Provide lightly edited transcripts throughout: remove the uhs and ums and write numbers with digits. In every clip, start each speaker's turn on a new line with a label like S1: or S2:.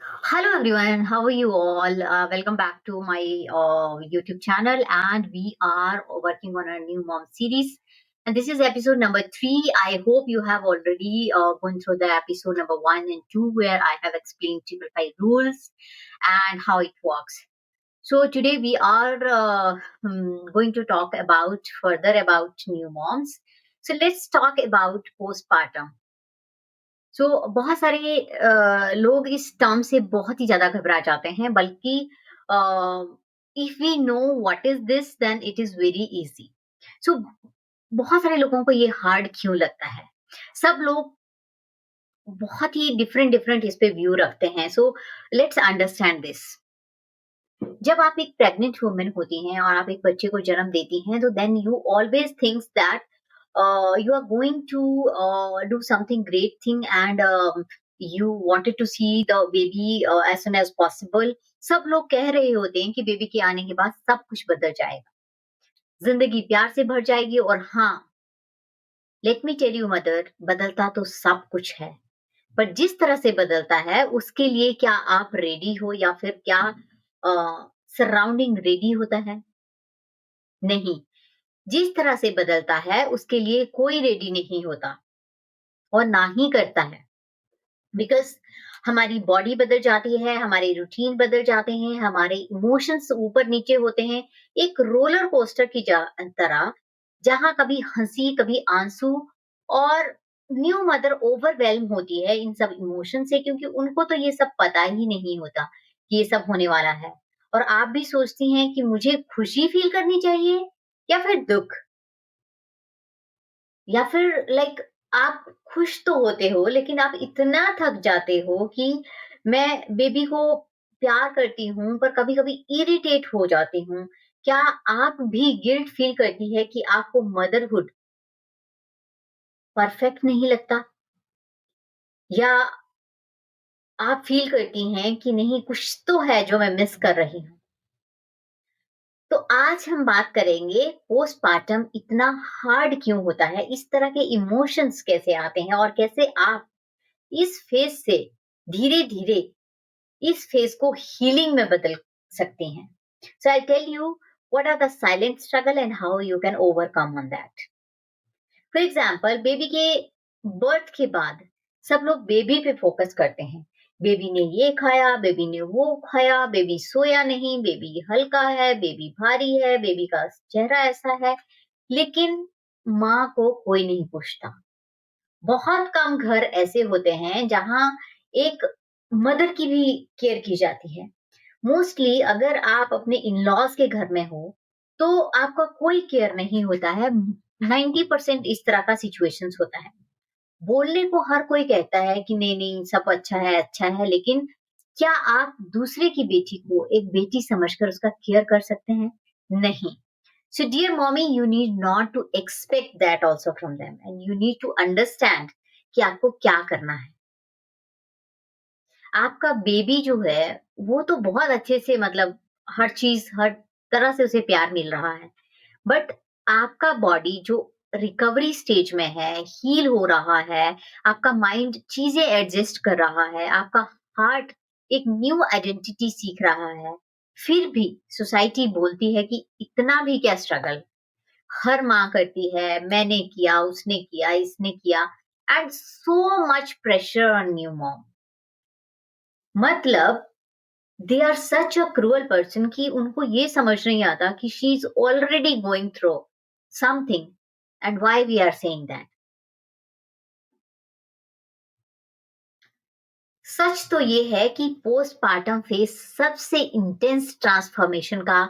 S1: Hello everyone, how are you all? Welcome back to my YouTube channel, and we are working on a new mom series. And this is episode number 3. I hope you have already gone through the episode number 1 and 2, where I have explained Triple Five rules and how it works. So today we are going to talk about further about new moms. So let's talk about postpartum. बहुत सारे लोग इस term से बहुत ही ज़्यादा घबरा जाते हैं, बल्कि if we know what is this then it is very easy. So बहुत सारे लोगों को ये हार्ड क्यों लगता है? सब लोग बहुत ही डिफरेंट डिफरेंट इस पे व्यू रखते हैं। So let's understand this. जब आप एक प्रेग्नेंट वुमन होती हैं और आप एक बच्चे को जन्म देती हैं, तो then you always thinks that you are going to do something great thing, and you wanted to see the baby as soon as possible. सब लोग कह रहे होते हैं कि बेबी के आने के बाद सब कुछ बदल जाएगा, जिंदगी प्यार से भर जाएगी। और हाँ, let me tell you mother, बदलता तो सब कुछ है, पर जिस तरह से बदलता है उसके लिए क्या आप रेडी हो, या फिर क्या सराउंडिंग रेडी होता है? नहीं। जिस तरह से बदलता है उसके लिए कोई रेडी नहीं होता और ना ही करता है, बिकॉज हमारी बॉडी बदल जाती है, हमारे रूटीन बदल जाते हैं, हमारे इमोशंस ऊपर नीचे होते हैं, एक रोलर कोस्टर की तरह, जहां कभी हंसी कभी आंसू। और न्यू मदर ओवरवेल्म होती है इन सब इमोशन से, क्योंकि उनको तो ये सब पता ही नहीं होता कि ये सब होने वाला है। और आप भी सोचती हैं कि मुझे खुशी फील करनी चाहिए या फिर दुख, या फिर लाइक आप खुश तो होते हो लेकिन आप इतना थक जाते हो कि मैं बेबी को प्यार करती हूँ पर कभी-कभी इरिटेट हो जाती हूँ। क्या आप भी गिल्ट फील करती है कि आपको मदरहुड परफेक्ट नहीं लगता? या आप फील करती हैं कि नहीं, कुछ तो है जो मैं मिस कर रही हूँ? तो आज हम बात करेंगे पोस्टपार्टम इतना हार्ड क्यों होता है, इस तरह के इमोशंस कैसे आते हैं, और कैसे आप इस फेज से धीरे-धीरे इस फेज को हीलिंग में बदल सकती हैं। So I'll tell you what are the silent struggle and how you can overcome on that. For example, baby के बर्थ के बाद सब लोग बेबी पे फोकस करते हैं। बेबी ने ये खाया, बेबी ने वो खाया, बेबी सोया नहीं, बेबी हल्का है, बेबी भारी है, बेबी का चेहरा ऐसा है, लेकिन माँ को कोई नहीं पूछता। बहुत कम घर ऐसे होते हैं जहाँ एक मदर की भी केयर की जाती है। मोस्टली अगर आप अपने इन-लॉज़ के घर में हो, तो आपका कोई केयर नहीं होता है। 90% इस तरह का सिचुएशंस होता है। बोलने को हर कोई कहता है कि नहीं-नहीं सब अच्छा है, लेकिन क्या आप दूसरे की बेटी को एक बेटी समझकर उसका केयर कर सकते हैं? नहीं। So, dear mommy, you need not to expect that also from them, and you need to understand कि आपको क्या करना है। आपका बेबी जो है, वो तो बहुत अच्छे से, मतलब हर चीज़, हर तरह से उसे प्यार मिल रहा है। बट आपका बॉडी जो रिकवरी स्टेज में है, हील हो रहा है, आपका माइंड चीज़ें एडजस्ट कर रहा है, आपका हार्ट एक न्यू आइडेंटिटी सीख रहा है। फिर भी सोसाइटी बोलती है कि इतना भी क्या स्ट्रगल, हर माँ करती है, मैंने किया, उसने किया, इसने किया, and so much pressure on new mom. मतलब they are such a cruel person कि उनको ये समझ नहीं आता कि she is already going through something, and why we are saying that. सच तो ये है कि पोस्टपार्टम फेज सबसे इंटेंस ट्रांसफॉर्मेशन का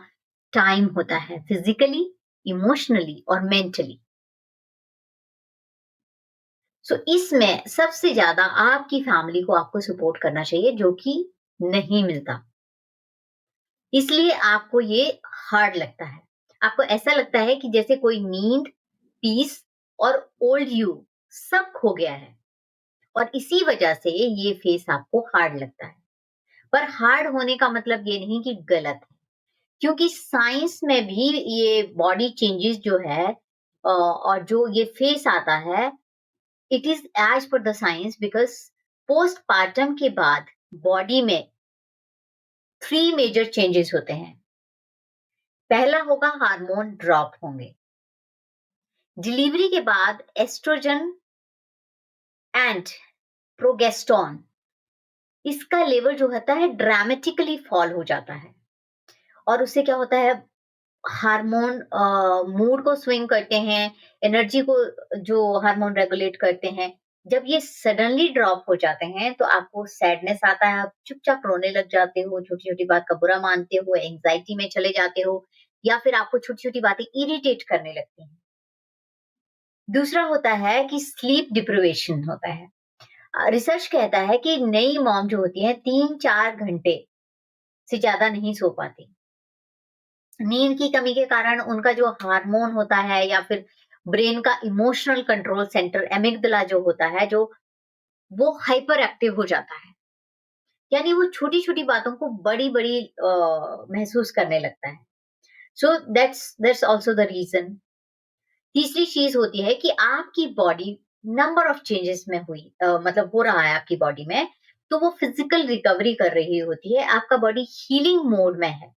S1: टाइम होता है, फिजिकली, इमोशनली और मेंटली। सो इसमें सबसे ज्यादा आपकी फैमिली को आपको सपोर्ट करना चाहिए, जो कि नहीं मिलता। इसलिए आपको ये हार्ड लगता है। आपको ऐसा लगता है कि जैसे कोई नींद, पीस और ओल्ड यू सब खो गया है, और इसी वजह से ये फेस आपको हार्ड लगता है। पर हार्ड होने का मतलब ये नहीं कि गलत है, क्योंकि साइंस में भी ये बॉडी चेंजेस जो है और जो ये फेस आता है, it is as per the science, because postpartum के बाद बॉडी में 3 मेजर चेंजेस होते हैं। पहला होगा हार्मोन ड्रॉप होंगे। डिलीवरी के बाद एस्ट्रोजन एंड प्रोगेस्टेरोन इसका लेवल जो होता है ड्रामेटिकली फॉल हो जाता है और उससे क्या होता है हार्मोन मूड को स्विंग करते हैं, एनर्जी को जो हार्मोन रेगुलेट करते हैं। जब ये सडनली ड्रॉप हो जाते हैं तो आपको सैडनेस आता है, आप चुपचाप रोने लग जाते हो, छोटी-छोटी बात का बुरा मानते हो, एंग्जायटी में चले जाते हो या फिर आपको छोटी-छोटी बातें इरिटेट करने लगती हैं। दूसरा होता है कि स्लीप डिप्रिवेशन होता है। रिसर्च कहता है कि नई मॉम जो होती है 3-4 घंटे से ज़्यादा नहीं सो पाती। नींद की कमी के कारण उनका जो हार्मोन होता है या फिर ब्रेन का इमोशनल कंट्रोल सेंटर एमिगडाला जो होता है जो वो हाइपर एक्टिव हो जाता है। यानी वो छोटी-छोटी बातों को बड़ी-बड़ी महसूस करने लगता है। So that's also the reason. तीसरी चीज़ होती है कि आपकी बॉडी नंबर ऑफ चेंजेस में मतलब हो रहा है आपकी बॉडी में, तो वो फिजिकल रिकवरी कर रही होती है। आपका बॉडी हीलिंग मोड में है।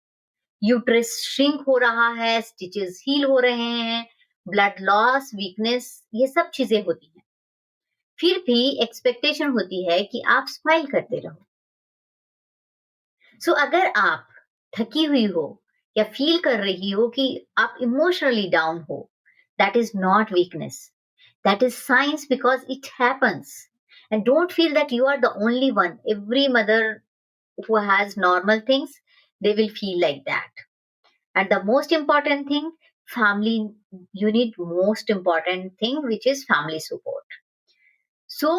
S1: यूट्रस श्रिंक हो रहा है, स्टिचेस हील हो रहे हैं, ब्लड लॉस, वीकनेस ये सब चीजें होती हैं। फिर भी एक्सपेक्टेशन होती है कि आप स्माइल करते रहो। सो अगर आप थकी हुई हो या फील कर रही हो कि आप इमोशनली डाउन हो, that is not weakness, that is science because it happens and don't feel that you are the only one. Every mother who has normal things, they will feel like that. And the most important thing, family, you need most important thing, which is family support. So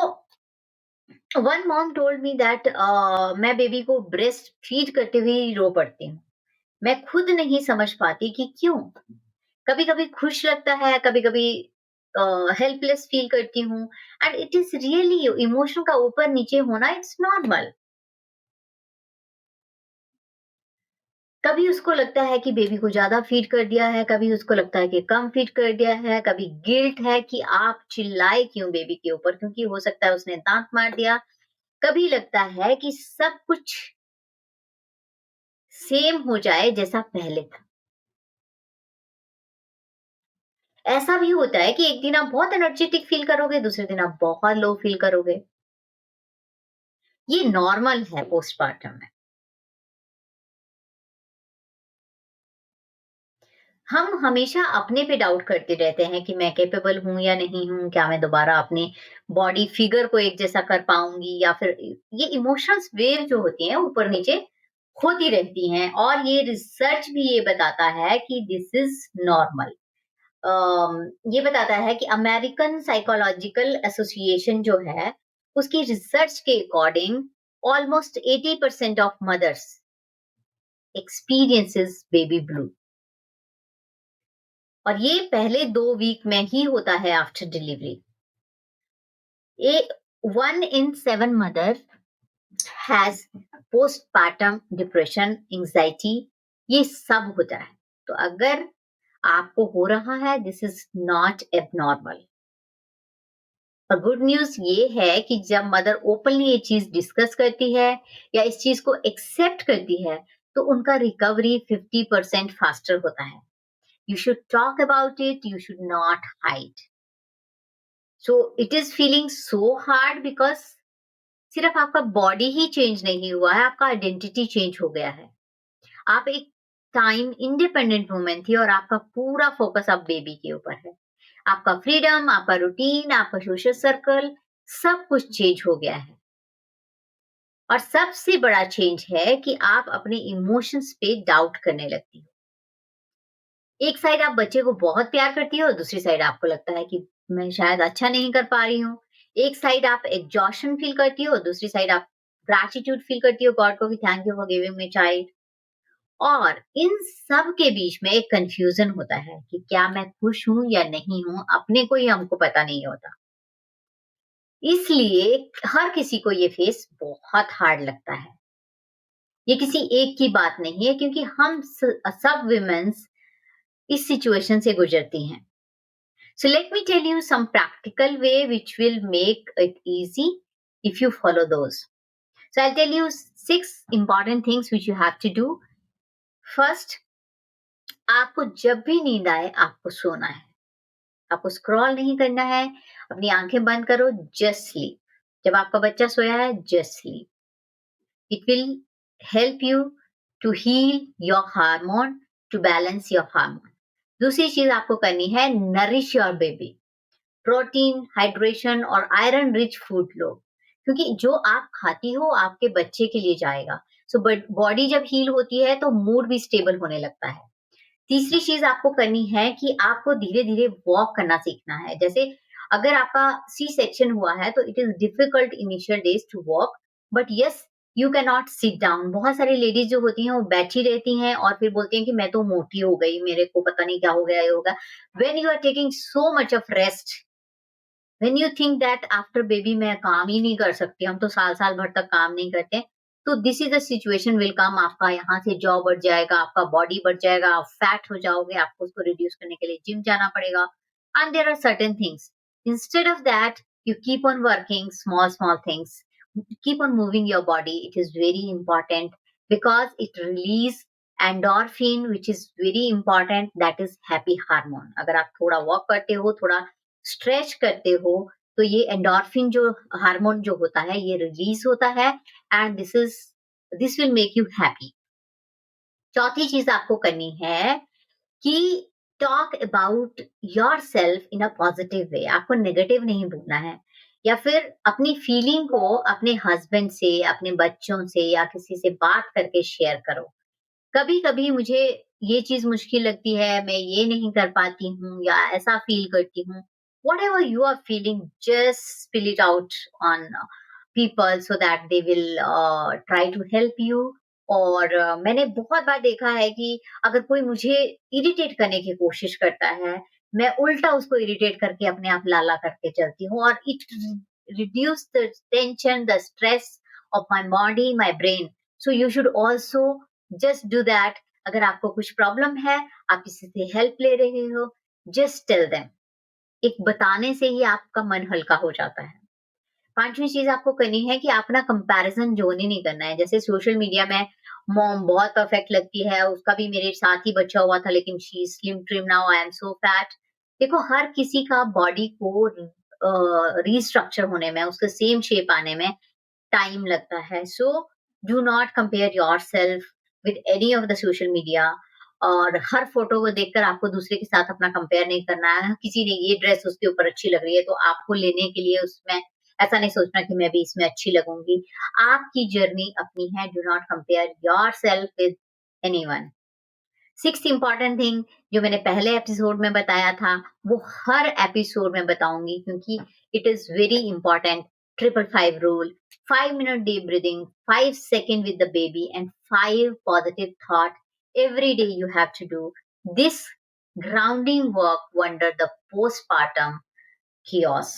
S1: one mom told me that मैं baby को breast feed करते हुए ही रो पड़ती हूँ। मैं खुद नहीं समझ पाती कि क्यों। कभी कभी खुश लगता है, कभी कभी हेल्पलेस फील करती हूँ। And it is really emotion का ऊपर नीचे होना, इट्स नॉर्मल। कभी उसको लगता है कि बेबी को ज़्यादा फ़ीड कर दिया है, कभी उसको लगता है कि कम फ़ीड कर दिया है, कभी गिल्ट है कि आप चिल्लाए क्यों बेबी के ऊपर क्योंकि हो सकता है उसने दाँत मार दिया। कभी लगता है कि सब कुछ सेम हो जाए जैसा पहले था। ऐसा भी होता है कि एक दिन आप बहुत एनर्जेटिक फ़ील करोगे, दूसरे दिन आप बहुत लो फ़ील करोगे। ये नॉर्मल है पोस्टपार्टम में। हम हमेशा अपने पे डाउट करते रहते हैं कि मैं कैपेबल हूँ या नहीं हूँ, क्या मैं दोबारा अपने बॉडी फिगर को एक जैसा कर पाऊंगी या फिर ये इमोशंस वेव जो होती हैं ऊपर नीचे होती रहती हैं और ये रिसर्च भी ये बताता है कि दिस इज नॉर्मल। ये बताता है कि अमेरिकन साइकोलॉजिकल एसोसिएशन जो है उसकी रिसर्च के according almost 80% of mothers experiences baby blue और ये पहले 2 वीक में ही होता है after delivery. A 1 in 7 mother has postpartum depression, anxiety ये सब होता है। तो अगर आपको हो रहा है दिस इज नॉट एबनॉर्मल। और गुड न्यूज़ ये है कि जब मदर ओपनली ये चीज़ डिस्कस करती है या इस चीज़ को एक्सेप्ट करती है, तो उनका रिकवरी 50% फास्टर होता है। You should talk about it, you should not hide. So it is feeling so hard because सिर्फ आपका बॉडी ही चेंज नहीं हुआ है, आपका आइडेंटिटी चेंज हो गया है। आप एक टाइम इंडिपेंडेंट वुमेन थी और आपका पूरा फोकस अब बेबी के ऊपर है। आपका फ्रीडम, आपका रूटीन, आपका सोशल सर्कल सब कुछ चेंज हो गया है। और सबसे बड़ा चेंज है कि आप अपने इमोशंस पे डाउट करने लगती हो। एक साइड आप बच्चे को बहुत प्यार करती हो, दूसरी साइड आपको लगता है कि मैं शायद अच्छा नहीं कर पा रही हूँ। एक साइड आप एग्जॉशन फील करती हो, दूसरी साइड आप ग्रैटिट्यूड फील करती हो गॉड को कि thank you for giving me child. और इन सब के बीच में एक कंफ्यूजन होता है कि क्या मैं खुश हूँ या नहीं हूँ, अपने को ही हमको पता नहीं होता। इसलिए हर किसी को ये फेस बहुत हार्ड लगता है। ये किसी एक की बात नहीं है क्योंकि हम सब विमेन्स इस सिचुएशन से गुजरती हैं। So let me tell you some practical way which will make it easy if you follow those. So I'll tell you 6 important things which you have to do. First, आपको जब भी नींद आए आपको सोना है, आपको स्क्रॉल नहीं करना है, अपनी आंखें बंद करो, जस्ट स्लीप। जब आपका बच्चा सोया है, just sleep. It will help you to heal your hormone, to balance your hormone. दूसरी चीज आपको करनी है, nourish your baby. Protein, hydration और आयरन रिच फूड लो, क्योंकि जो आप खाती हो आपके बच्चे के लिए जाएगा। सो बॉडी जब हील होती है तो मूड भी स्टेबल होने लगता है। तीसरी चीज आपको करनी है कि आपको धीरे धीरे वॉक करना सीखना है। जैसे अगर आपका सी सेक्शन हुआ है तो it is difficult initial days to walk, but yes, you can not sit down. बहुत सारी लेडीज जो होती हैं वो बैठी रहती हैं और फिर बोलती हैं कि मैं तो मोटी हो गई, मेरे को पता नहीं क्या हो गया, ये होगा। When you are taking so much of rest, when you think that after baby मैं काम ही नहीं कर सकती, हम तो साल साल भर तक काम नहीं करते, तो this is the situation will come. आपका यहाँ से जॉ बढ़ जाएगा, आपका बॉडी बढ़ जाएगा, आप फैट हो जाओगे, आपको उसको रिड्यूस करने के लिए जिम जाना पड़ेगा। And there are certain things, instead of that you keep on working small small things, keep on moving your body. It is very important because it release endorphin, which is very important, that is happy hormone. अगर आप थोड़ा walk करते हो, थोड़ा stretch करते हो, तो ये एंडोर्फिन जो हार्मोन जो होता है ये रिलीज होता है, and this will make you happy. चौथी चीज आपको करनी है कि talk about your self in a positive way. आपको नेगेटिव नहीं बोलना है, या फिर अपनी फीलिंग को अपने हस्बैंड से, अपने बच्चों से या किसी से बात करके शेयर करो। कभी कभी मुझे ये चीज मुश्किल लगती है, मैं ये नहीं कर पाती हूँ या ऐसा फील करती हूँ। Whatever you are feeling, just spill it out on people so that they will try to help you. और मैंने बहुत बार देखा है कि अगर कोई मुझे इरिटेट करने की कोशिश करता है, मैं उल्टा उसको इरिटेट करके अपने आप लाला करके चलती हूँ, और it reduce the tension, the stress of my body, my brain. So you should also just do that. अगर आपको कुछ प्रॉब्लम है, आप किसी से हेल्प ले रहे हो, जस्ट टेल देम। एक बताने से ही आपका मन हल्का हो जाता है। पांचवी चीज आपको करनी है कि अपना कंपैरिजन जोन ही नहीं करना है। जैसे सोशल मीडिया में मॉम बहुत परफेक्ट लगती है, उसका भी मेरे साथ ही बच्चा हुआ था लेकिन she slim trim, now I am so fat. देखो, हर किसी का बॉडी को रिस्ट्रक्चर होने में, उसके सेम शेप आने में टाइम लगता है। So do not compare your self with any of the social media. और हर फोटो को देखकर आपको दूसरे के साथ अपना कंपेयर नहीं करना है। किसी ने ये ड्रेस उसके ऊपर अच्छी लग रही है तो आपको लेने के लिए उसमें ऐसा नहीं सोचना कि मैं भी इसमें अच्छी लगूंगी। आपकी जर्नी अपनी है, do not compare your self with anyone. Six important thing जो मैंने पहले एपिसोड में बताया था, वो हर एपिसोड में बताऊंगी, क्योंकि it is very important. 555 rule, 5 minute deep breathing, 5 seconds with the baby, and 5 positive thought every day you have to do. This grounding work wonder the postpartum chaos.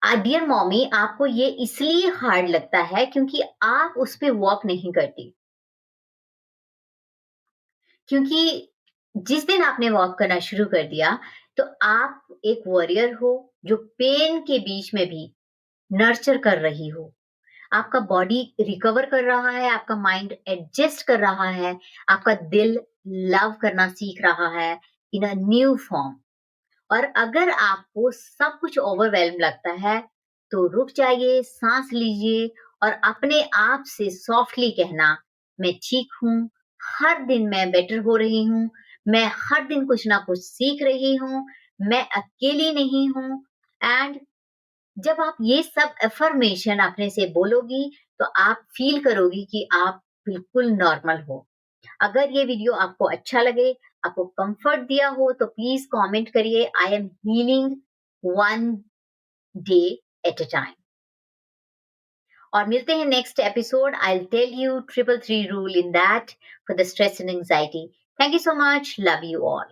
S1: Dear mommy, आपको ये इसलिए hard लगता है क्योंकि आप उस पे work नहीं करती। क्योंकि जिस दिन आपने वॉक करना शुरू कर दिया, तो आप एक वॉरियर हो जो पेन के बीच में भी नर्चर कर रही हो। आपका बॉडी रिकवर कर रहा है, आपका माइंड एडजस्ट कर रहा है, आपका दिल लव करना सीख रहा है इन अ न्यू फॉर्म। और अगर आपको सब कुछ ओवरवेल्म लगता है, तो रुक जाइए, सांस लीजिए और अपने आप से सॉफ्टली कहना, मैं ठीक हूँ, हर दिन मैं बेटर हो रही हूँ, मैं हर दिन कुछ ना कुछ सीख रही हूँ, मैं अकेली नहीं हूँ। एंड जब आप ये सब अफर्मेशन अपने से बोलोगी, तो आप फील करोगी कि आप बिल्कुल नॉर्मल हो। अगर ये वीडियो आपको अच्छा लगे, आपको कंफर्ट दिया हो, तो प्लीज कमेंट करिए, I am healing one day at a time. और मिलते हैं next episode. I will tell you 333 rule in that for the stress and anxiety. Thank you so much, love you all.